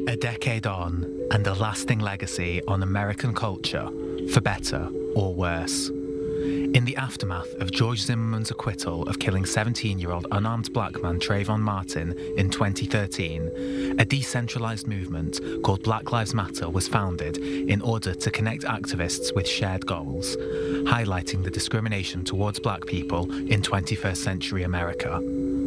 A decade on, and a lasting legacy on American culture, for better or worse. In the aftermath of George Zimmerman's acquittal of killing 17-year-old unarmed black man Trayvon Martin in 2013, a decentralized movement called Black Lives Matter was founded in order to connect activists with shared goals, highlighting the discrimination towards black people in 21st century America.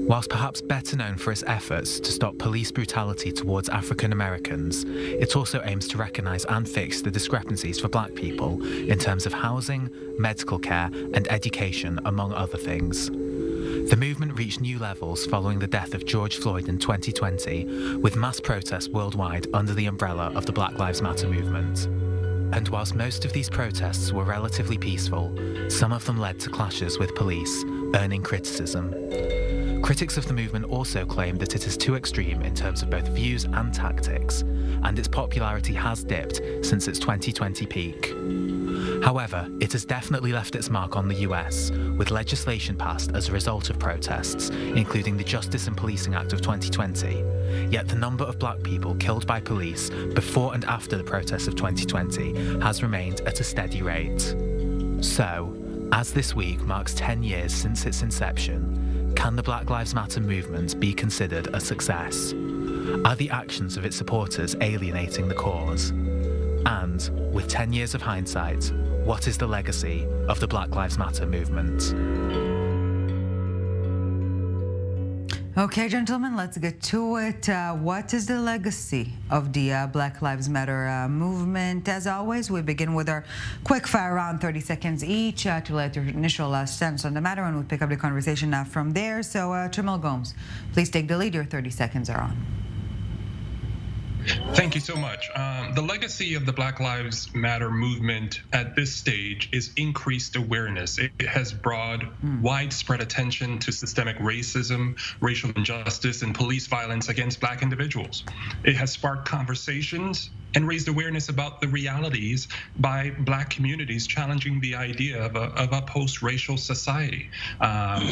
Whilst perhaps better known for its efforts to stop police brutality towards African Americans, it also aims to recognise and fix the discrepancies for black people in terms of housing, medical care and education, among other things. The movement reached new levels following the death of George Floyd in 2020, with mass protests worldwide under the umbrella of the Black Lives Matter movement. And whilst most of these protests were relatively peaceful, some of them led to clashes with police, earning criticism. Critics of the movement also claim that it is too extreme in terms of both views and tactics, and its popularity has dipped since its 2020 peak. However, it has definitely left its mark on the US, with legislation passed as a result of protests, including the Justice and Policing Act of 2020. Yet the number of black people killed by police before and after the protests of 2020 has remained at a steady rate. So, as this week marks 10 years since its inception, can the Black Lives Matter movement be considered a success? Are the actions of its supporters alienating the cause? And, with 10 years of hindsight, what is the legacy of the Black Lives Matter movement? Okay, gentlemen, let's get to it. What is the legacy of the Black Lives Matter movement? As always, we begin with our quick fire round, 30 seconds each, to let your initial stance on the matter, and we'll pick up the conversation from there. So, Trimmel Gomes, please take the lead. Your 30 seconds are on. Thank you so much. The legacy of the Black Lives Matter movement at this stage is increased awareness. It has brought widespread attention to systemic racism, racial injustice, and police violence against black individuals. It has sparked conversations and raised awareness about the realities by black communities challenging the idea of a post-racial society.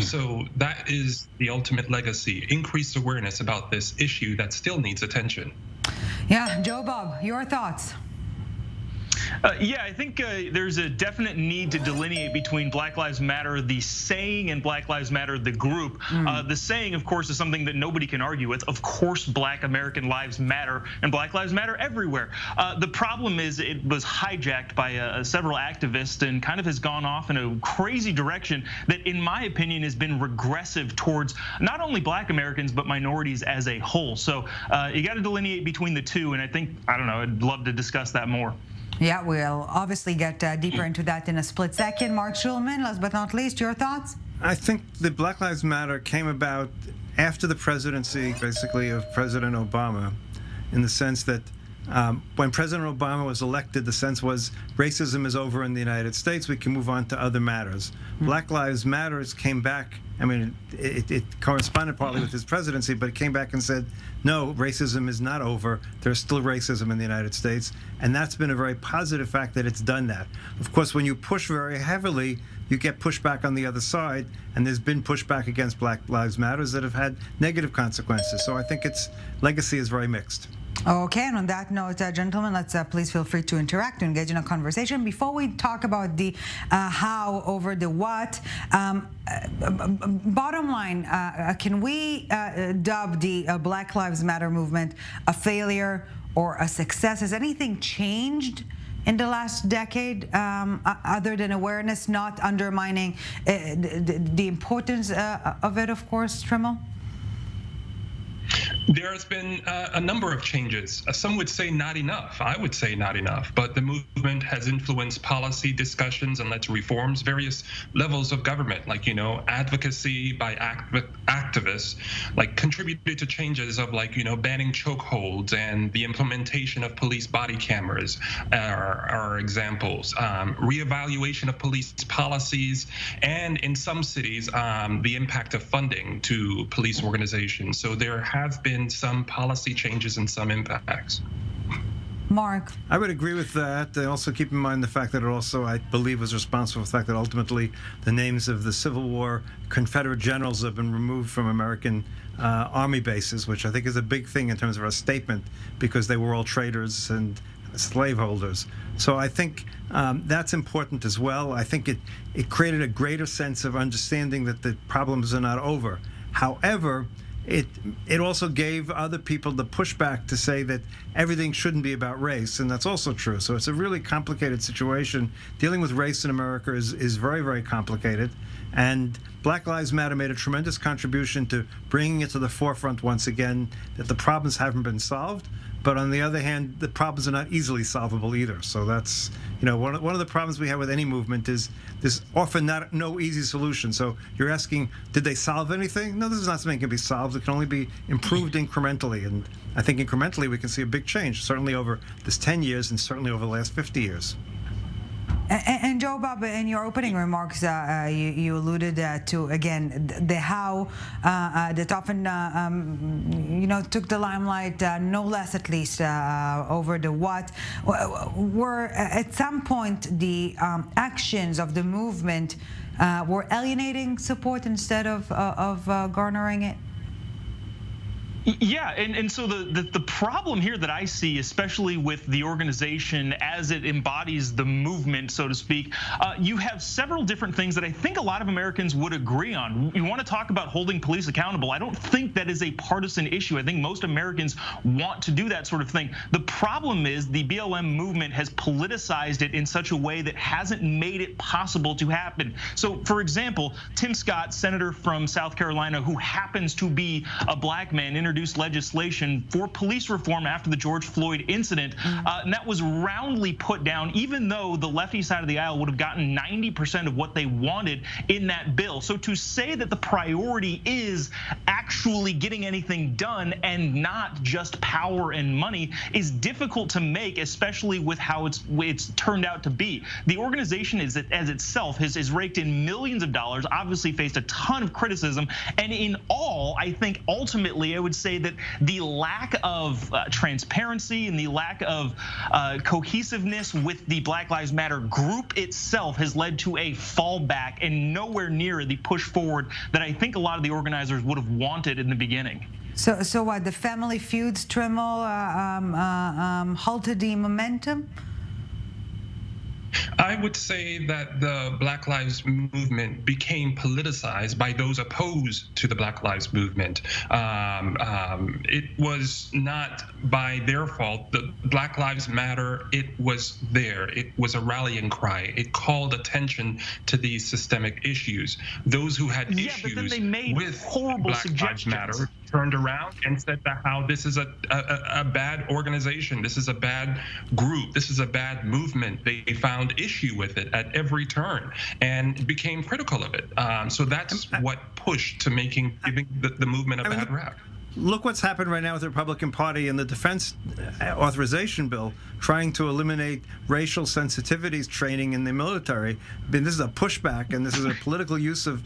So that is the ultimate legacy, increased awareness about this issue that still needs attention. Yeah, JoBob, your thoughts? Yeah, I think there's a definite need to delineate between Black Lives Matter, the saying, and Black Lives Matter, the group. The saying, of course, is something that nobody can argue with. Of course, Black American lives matter, and Black Lives Matter everywhere. The problem is it was hijacked by several activists and kind of has gone off in a crazy direction that, in my opinion, has been regressive towards not only Black Americans, but minorities as a whole. So you got to delineate between the two, and I think, I don't know, I'd love to discuss that more. Yeah, we'll obviously get deeper into that in a split second. Marc Schulman, last but not least, your thoughts? I think the Black Lives Matter came about after the presidency, basically, of President Obama, in the sense that when President Obama was elected, the sense was racism is over in the United States. We can move on to other matters. Black Lives Matters came back. I mean, it corresponded partly with his presidency, but it came back and said, no, racism is not over. There's still racism in the United States. And that's been a very positive fact that it's done that. Of course, when you push very heavily, you get pushback on the other side. And there's been pushback against Black Lives Matters that have had negative consequences. So I think its legacy is very mixed. Okay, and on that note, gentlemen, let's please feel free to interact, to engage in a conversation. Before we talk about the how over the what, bottom line, can we dub the Black Lives Matter movement a failure or a success? Has anything changed in the last decade other than awareness, not undermining the importance of it, of course, Trimmel? There has been a number of changes. Some would say not enough. I would say not enough. But the movement has influenced policy discussions and led to reforms, various levels of government, like, advocacy by activists, like contributed to changes of banning chokeholds and the implementation of police body cameras are examples. Reevaluation of police policies, and in some cities, the impact of funding to police organizations. So there have been some policy changes and some impacts. Mark? I would agree with that. Also keep in mind the fact that it also, I believe, was responsible for the fact that ultimately the names of the Civil War Confederate generals have been removed from American army bases, which I think is a big thing in terms of our statement, because they were all traitors and slaveholders. So I think that's important as well. I think it created a greater sense of understanding that the problems are not over. However, it also gave other people the pushback to say that everything shouldn't be about race, and that's also true. So it's a really complicated situation. Dealing with race in America is very, very complicated, and Black Lives Matter made a tremendous contribution to bringing it to the forefront once again that the problems haven't been solved. But on the other hand, the problems are not easily solvable either. So that's, one of the problems we have with any movement is there's often no easy solution. So you're asking, did they solve anything? No, this is not something that can be solved. It can only be improved incrementally. And I think incrementally we can see a big change, certainly over this 10 years and certainly over the last 50 years. And JoBob, in your opening remarks, you alluded to again the how that often took the limelight, no less at least, over the what. Were at some point the actions of the movement were alienating support instead of garnering it? Yeah, and so the problem here that I see, especially with the organization as it embodies the movement, so to speak, you have several different things that I think a lot of Americans would agree on. You want to talk about holding police accountable. I don't think that is a partisan issue. I think most Americans want to do that sort of thing. The problem is the BLM movement has politicized it in such a way that hasn't made it possible to happen. So, for example, Tim Scott, senator from South Carolina, who happens to be a black man, introduced legislation for police reform after the George Floyd incident, and that was roundly put down, even though the lefty side of the aisle would have gotten 90% of what they wanted in that bill. So to say that the priority is actually getting anything done and not just power and money is difficult to make, especially with how it's turned out to be. The organization as itself has raked in millions of dollars, obviously faced a ton of criticism, and in all, I think ultimately I would say that the lack of transparency and the lack of cohesiveness with the Black Lives Matter group itself has led to a fallback and nowhere near the push forward that I think a lot of the organizers would have wanted in the beginning. So what, the family feuds, Trimmel, halted the momentum? I would say that the Black Lives Movement became politicized by those opposed to the Black Lives Movement. It was not by their fault. The Black Lives Matter, it was there. It was a rallying cry. It called attention to these systemic issues. Those who had issues but then they made with horrible Black Lives Matter turned around and said that how this is a bad organization, this is a bad group, this is a bad movement. They found issue with it at every turn and became critical of it. So that's what pushed to giving the movement a bad rap. Look what's happened right now with the Republican Party and the defense authorization bill, trying to eliminate racial sensitivities training in the military. I mean, this is a pushback, and this is a political use of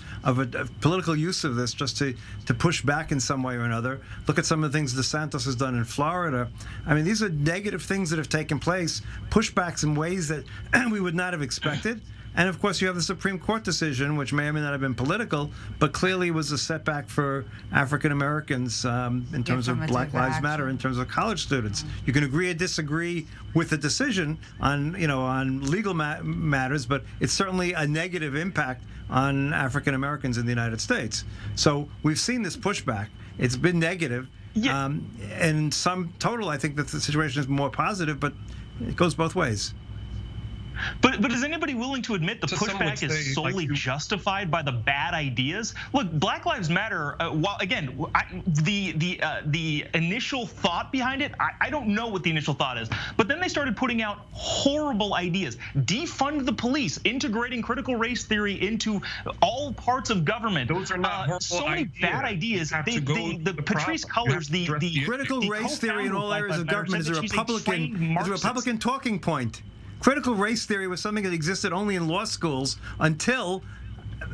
this just to push back in some way or another. Look at some of the things DeSantis has done in Florida. I mean, these are negative things that have taken place, pushbacks in ways that we would not have expected. And of course, you have the Supreme Court decision, which may or may not have been political, but clearly was a setback for African Americans in terms of Black Lives Matter, in terms of college students. You can agree or disagree with the decision on legal matters, but it's certainly a negative impact on African Americans in the United States. So we've seen this pushback. It's been negative. Yeah. And some total, I think that the situation is more positive, but it goes both ways. But is anybody willing to admit the pushback is solely justified by the bad ideas? Look, Black Lives Matter. While again, the initial thought behind it, I don't know what the initial thought is. But then they started putting out horrible ideas: defund the police, integrating critical race theory into all parts of government. Those are not horrible so many ideas. Bad ideas. The Patrice Cullors, the critical race theory in all areas of government is a Republican talking point. Critical race theory was something that existed only in law schools until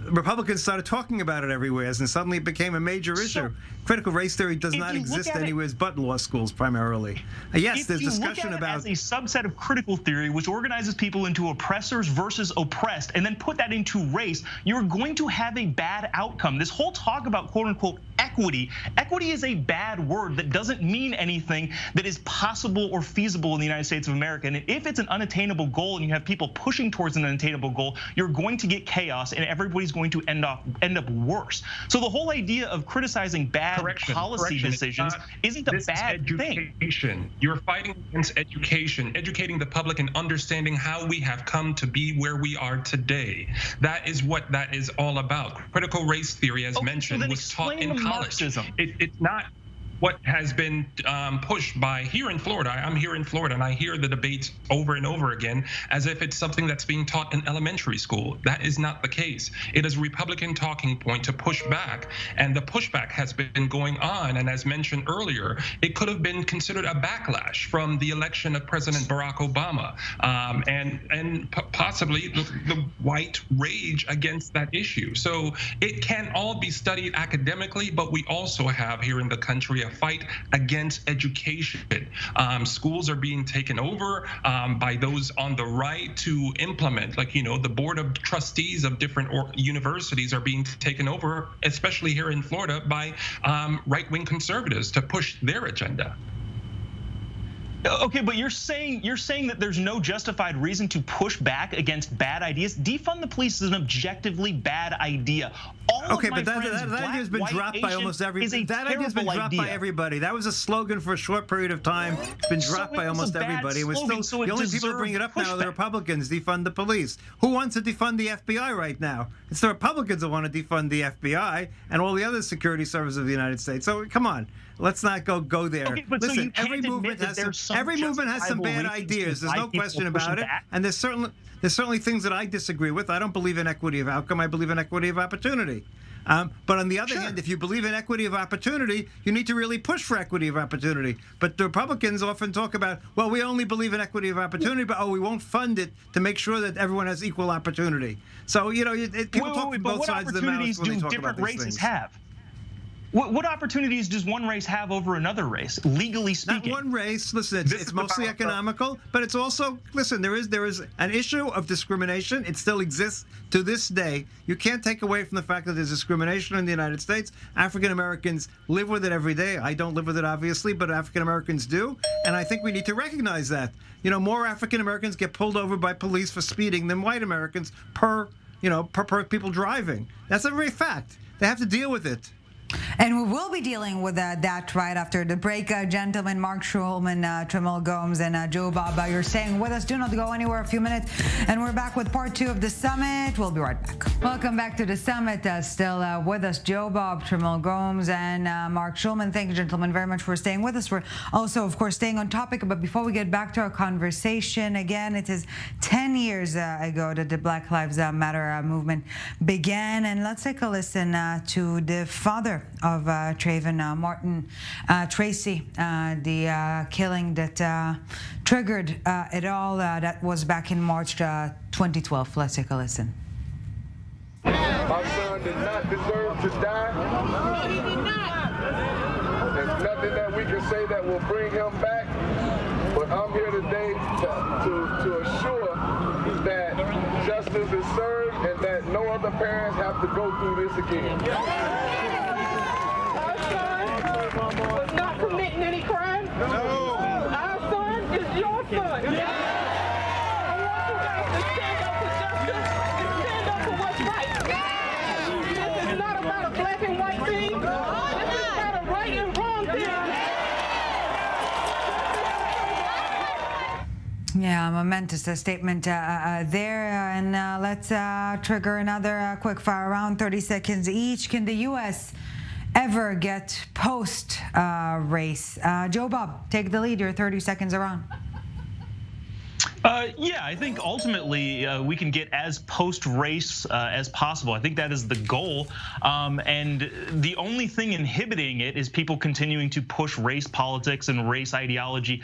Republicans started talking about it everywhere, and suddenly it became a major issue. Critical race theory does not exist anywhere but law schools primarily. Yes, there's discussion about as a subset of critical theory, which organizes people into oppressors versus oppressed, and then put that into race, you're going to have a bad outcome. This whole talk about quote unquote equity is a bad word that doesn't mean anything that is possible or feasible in the United States of America. And if it's an unattainable goal and you have people pushing towards an unattainable goal, you're going to get chaos and everybody's going to end up worse. So the whole idea of criticizing bad policy decisions isn't a bad thing. You're fighting against education, educating the public and understanding how we have come to be where we are today. That is what that is all about. Critical race theory, as mentioned, was taught in college. It's not what has been pushed by here in Florida. I'm here in Florida and I hear the debates over and over again as if it's something that's being taught in elementary school. That is not the case. It is a Republican talking point to push back, and the pushback has been going on. And as mentioned earlier, it could have been considered a backlash from the election of President Barack Obama, and possibly the white rage against that issue. So it can all be studied academically, but we also have here in the country a fight against education. Schools are being taken over by those on the right to implement, like, the board of trustees of different universities are being taken over, especially here in Florida, by right-wing conservatives to push their agenda. Okay, but you're saying that there's no justified reason to push back against bad ideas. Defund the police is an objectively bad idea. Okay, but that idea has been dropped by almost everybody. That idea has been dropped by everybody. That was a slogan for a short period of time. It's been dropped by almost everybody. It was still the only people who bring it up now are the Republicans. Defund the police. Who wants to defund the FBI right now? It's the Republicans that want to defund the FBI and all the other security services of the United States. So come on. Let's not go there. Okay, but listen, so you can't every movement has some bad ideas. There's no question about it. And there's certainly things that I disagree with. I don't believe in equity of outcome. I believe in equity of opportunity. But on the other hand, if you believe in equity of opportunity, you need to really push for equity of opportunity. But the Republicans often talk about, well, we only believe in equity of opportunity, but we won't fund it to make sure that everyone has equal opportunity. So people talk from both sides of the mouth when they talk about these things. Have? What opportunities does one race have over another race, legally speaking? Not one race. Listen, it's mostly economical, but it's also, listen, there is an issue of discrimination. It still exists to this day. You can't take away from the fact that there's discrimination in the United States. African Americans live with it every day. I don't live with it, obviously, but African Americans do. And I think we need to recognize that. More African Americans get pulled over by police for speeding than white Americans per people driving. That's a very fact. They have to deal with it. And we will be dealing with that right after the break. Gentlemen, Marc Schulman, Trimmel Gomes, and JoBob, you're staying with us. Do not go anywhere. A few minutes, and we're back with part 2 of the summit. We'll be right back. Welcome back to the summit. Still with us, JoBob, Trimmel Gomes, and Marc Schulman. Thank you, gentlemen, very much for staying with us. We're also, of course, staying on topic. But before we get back to our conversation, again, it is 10 years ago that the Black Lives Matter movement began. And let's take a listen to the father of Trayvon Martin, Tracy, the killing that triggered it all. That was back in March 2012. Let's take a listen. My son did not deserve to die. He did not. There's nothing that we can say that will bring him back. But I'm here today to assure that justice is served and that no other parents have to go through this again. Was not committing any crime. No. Our son is your son. I want you guys to stand up for justice and stand up for what's right. This is not about a black and white thing. This is about a right and wrong thing. Yeah, momentous statement there. And let's trigger another quick fire round, 30 seconds each. Can the U.S. ever get post-race? JoBob, take the lead. Your 30 seconds are on. Yeah, I think ultimately we can get as post-race as possible. I think that is the goal. And the only thing inhibiting it is people continuing to push race politics and race ideology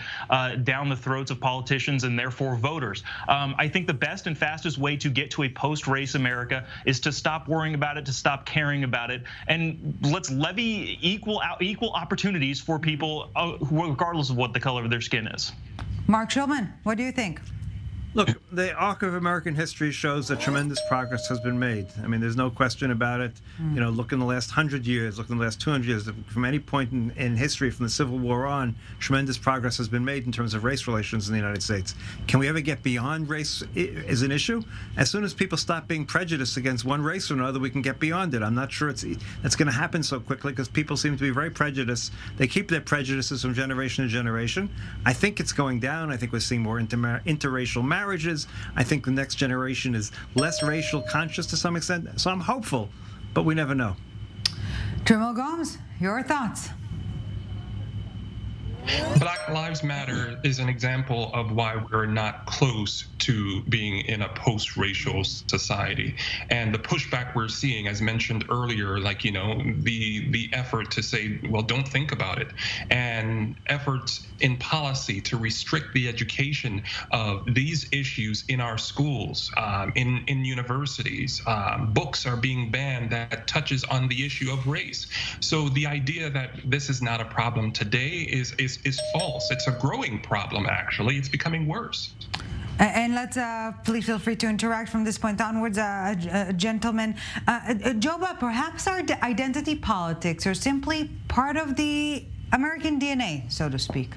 down the throats of politicians and therefore voters. I think the best and fastest way to get to a post-race America is to stop worrying about it, to stop caring about it, and let's levy equal opportunities for people, regardless of what the color of their skin is. Marc Schulman, what do you think? Look, the arc of American history shows that tremendous progress has been made. I mean, there's no question about it. You know, look in the last 100 years, look in the last 200 years, from any point in history, from the Civil War on, tremendous progress has been made in terms of race relations in the United States. Can we ever get beyond race as an issue? As soon as people stop being prejudiced against one race or another, we can get beyond it. I'm not sure that's going to happen so quickly because people seem to be very prejudiced. They keep their prejudices from generation to generation. I think it's going down. I think we're seeing more interracial marriages. I think the next generation is less racial conscious to some extent. So I'm hopeful, but we never know. Trimmel Gomes, your thoughts? Black Lives Matter is an example of why we're not close to being in a post-racial society. And the pushback we're seeing, as mentioned earlier, like, you know, the effort to say, well, don't think about it, and efforts in policy to restrict the education of these issues in our schools, in universities. Books are being banned that touches on the issue of race. So the idea that this is not a problem today is false. It's a growing problem, actually. It's becoming worse. And let's please feel free to interact from this point onwards, gentlemen. JoBob, perhaps our identity politics are simply part of the American DNA, so to speak.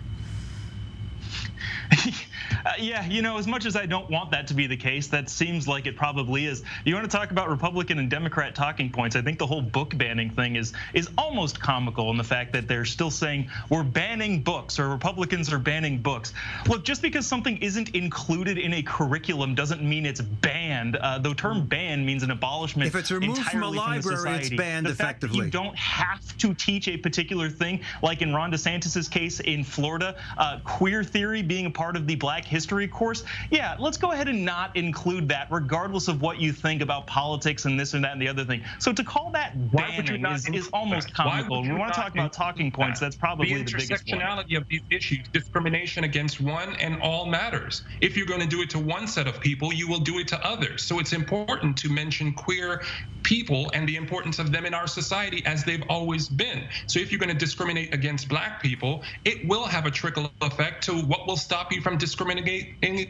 Yeah, you know, as much as I don't want that to be the case, that seems like it probably is. You want to talk about Republican and Democrat talking points? I think the whole book banning thing is almost comical in the fact that they're still saying we're banning books or Republicans are banning books. Look, just because something isn't included in a curriculum doesn't mean it's banned. The term ban means an abolishment. If it's removed from a library, it's banned effectively. You don't have to teach a particular thing, like in Ron DeSantis's case in Florida, queer theory being a part of the Black History course. Yeah, let's go ahead and not include that, regardless of what you think about politics and this and that and the other thing. So to call that banning is almost comical. We want to talk about talking points. That's probably the biggest one. The intersectionality of these issues, discrimination against one and all matters. If you're going to do it to one set of people, you will do it to others. So it's important to mention queer people and the importance of them in our society as they've always been. So if you're going to discriminate against Black people, it will have a trickle effect to what will stop you from discriminating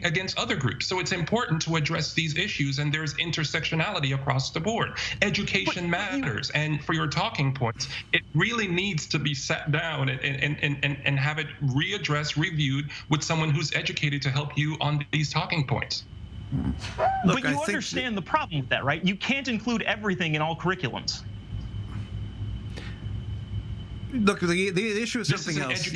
against other groups. So it's important to address these issues, and there's intersectionality across the board. Education matters, and for your talking points, it really needs to be sat down and have it readdressed, reviewed with someone who's educated to help you on these talking points. Look, but you understand the problem with that, right? You can't include everything in all curriculums. Look, the issue is something else.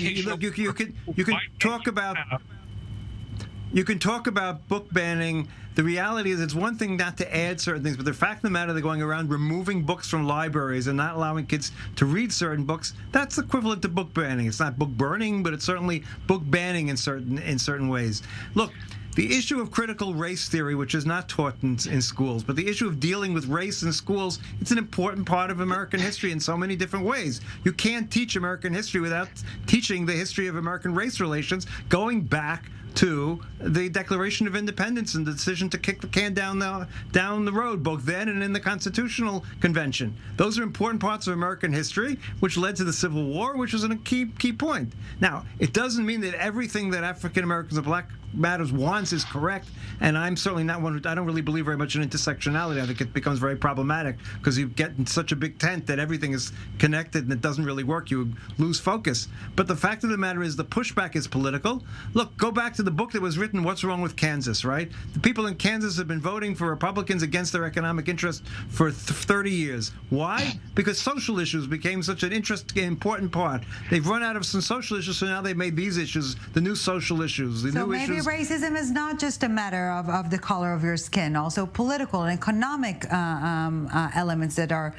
You can talk about book banning. The reality is it's one thing not to add certain things, but the fact of the matter, they're going around removing books from libraries and not allowing kids to read certain books. That's equivalent to book banning. It's not book burning, but it's certainly book banning in certain ways. Look, the issue of critical race theory, which is not taught in schools, but the issue of dealing with race in schools, it's an important part of American history in so many different ways. You can't teach American history without teaching the history of American race relations, going back to the Declaration of Independence and the decision to kick the can down the road, both then and in the Constitutional Convention. Those are important parts of American history, which led to the Civil War, which was a key point. Now, it doesn't mean that everything that African Americans and Black Matters wants is correct, and I'm certainly not one who, I don't really believe very much in intersectionality. I think it becomes very problematic because you get in such a big tent that everything is connected and it doesn't really work. You lose focus. But the fact of the matter is the pushback is political. Look, go back to the book that was written, What's Wrong with Kansas, right? The people in Kansas have been voting for Republicans against their economic interest for 30 years. Why? Because social issues became such an important part. They've run out of some social issues, so now they've made these issues the new social issues, the new issues. Racism is not just a matter of the color of your skin, also political and economic elements that are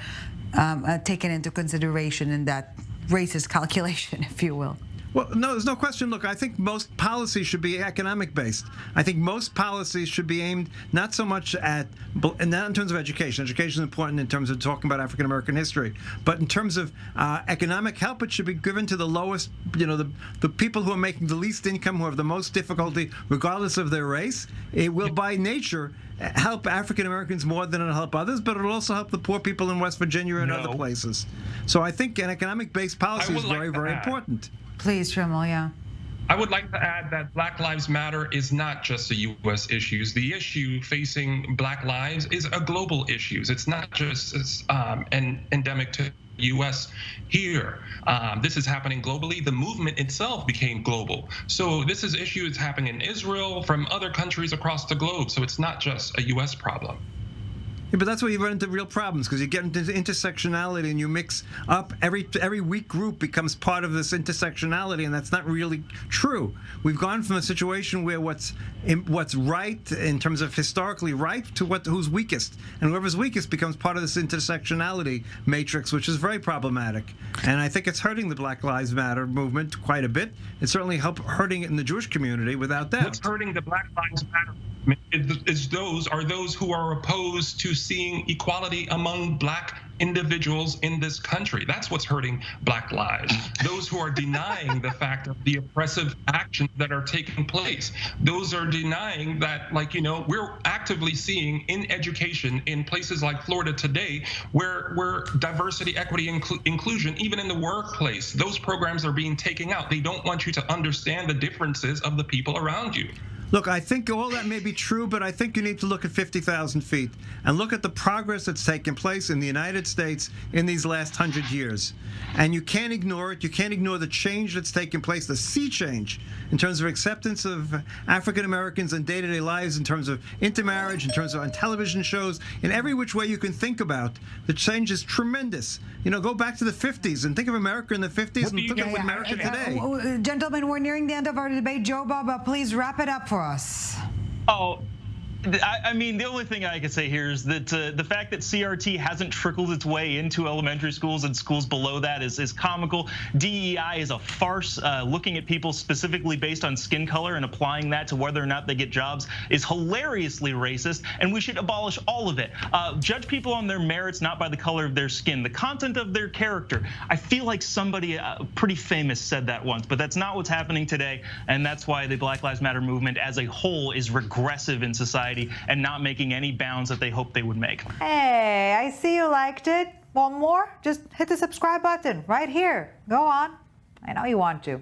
taken into consideration in that racist calculation, if you will. Well, no, there's no question. Look, I think most policies should be economic based. I think most policies should be aimed not so much at, and not in terms of education. Education is important in terms of talking about African American history, but in terms of economic help, it should be given to the lowest, the people who are making the least income, who have the most difficulty, regardless of their race. It will, by nature, help African Americans more than it'll help others, but it'll also help the poor people in West Virginia and other places. So I think an economic-based policy is very, very important. Please, Trimmel, yeah. I would like to add that Black Lives Matter is not just a U.S. issue. The issue facing Black lives is a global issue. It's not just endemic to U.S. here. This is happening globally. The movement itself became global. So this is issue that's happening in Israel, from other countries across the globe. So it's not just a U.S. problem. Yeah, but that's where you run into real problems, because you get into intersectionality and you mix up every weak group becomes part of this intersectionality, and that's not really true. We've gone from a situation where what's right in terms of historically right to who's weakest, and whoever's weakest becomes part of this intersectionality matrix, which is very problematic. And I think it's hurting the Black Lives Matter movement quite a bit. It's certainly hurting it in the Jewish community, without doubt. What's hurting the Black Lives Matter are those who are opposed to seeing equality among Black individuals in this country. That's what's hurting Black lives. Those who are denying the fact of the oppressive actions that are taking place. Those are denying that, we're actively seeing in education in places like Florida today, where diversity, equity, inclusion, even in the workplace, those programs are being taken out. They don't want you to understand the differences of the people around you. Look, I think all that may be true, but I think you need to look at 50,000 feet and look at the progress that's taken place in the United States in these last 100 years. And you can't ignore it. You can't ignore the change that's taken place, the sea change in terms of acceptance of African Americans in day-to-day lives, in terms of intermarriage, in terms of on television shows, in every which way you can think about. The change is tremendous. Go back to the 50s and think of America in the 50s and look at America today. Gentlemen, we're nearing the end of our debate. JoBob, please wrap it up for us. Oh, I mean, the only thing I can say here is that the fact that CRT hasn't trickled its way into elementary schools and schools below that is comical. DEI is a farce. Looking at people specifically based on skin color and applying that to whether or not they get jobs is hilariously racist, and we should abolish all of it. Judge people on their merits, not by the color of their skin, the content of their character. I feel like somebody pretty famous said that once, but that's not what's happening today, and that's why the Black Lives Matter movement as a whole is regressive in society and not making any bounds that they hoped they would make. Hey, I see you liked it. Want more? Just hit the subscribe button right here. Go on. I know you want to.